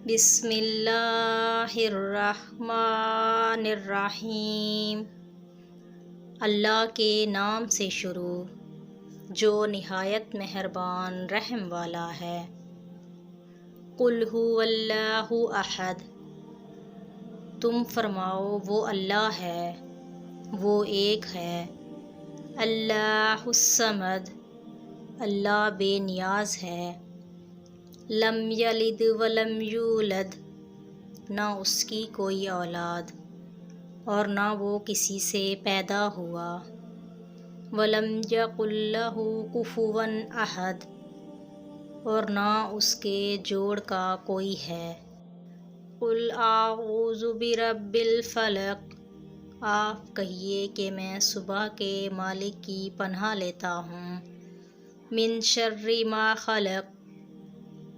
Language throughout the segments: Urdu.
بسم اللہ الرحمن الرحیم۔ اللہ کے نام سے شروع جو نہایت مہربان رحم والا ہے۔ قل هو اللہ احد، تم فرماؤ وہ اللہ ہے، وہ ایک ہے۔ اللہ الصمد، اللہ بے نیاز ہے۔ لم یلد ولم یولد، نہ اس کی کوئی اولاد اور نہ وہ کسی سے پیدا ہوا۔ ولم یکن لہ کفوا احد، اور نہ اس کے جوڑ کا کوئی ہے۔ قل اعوذ برب الفلق، آپ کہیے کہ میں صبح کے مالک کی پناہ لیتا ہوں۔ من شر ما خلق،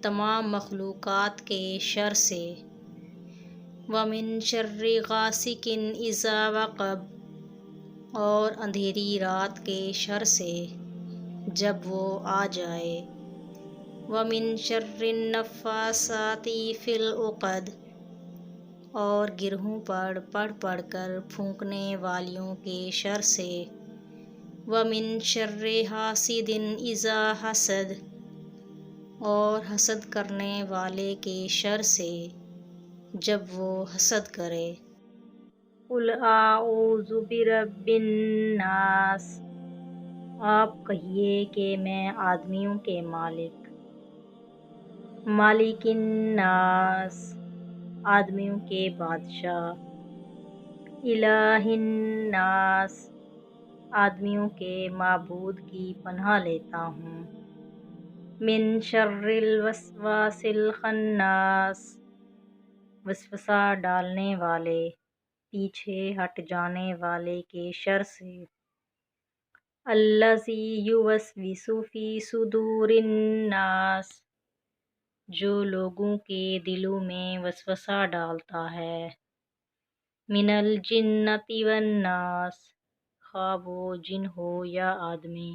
تمام مخلوقات کے شر سے۔ ومن شر غاسق اذا وقب، اور اندھیری رات کے شر سے جب وہ آ جائے۔ ومن شر النفاثات فی العقد، اور گرہوں پر پڑھ کر پھونکنے والیوں کے شر سے۔ ومن شر حاسد اذا حسد، اور حسد کرنے والے کے شر سے جب وہ حسد کرے۔ قل اعوذ برب الناس، آپ کہیے کہ میں آدمیوں کے مالک، مالک الناس، آدمیوں کے بادشاہ، الہ الناس، آدمیوں کے معبود کی پناہ لیتا ہوں۔ من شر الوسواس الخناس، وسوسہ ڈالنے والے، پیچھے ہٹ جانے والے کے شر سے۔ الذی یوسوس فی صدور الناس، جو لوگوں کے دلوں میں وسوسہ ڈالتا ہے۔ من الجنۃ والناس، خواہ وہ جن ہو یا آدمی۔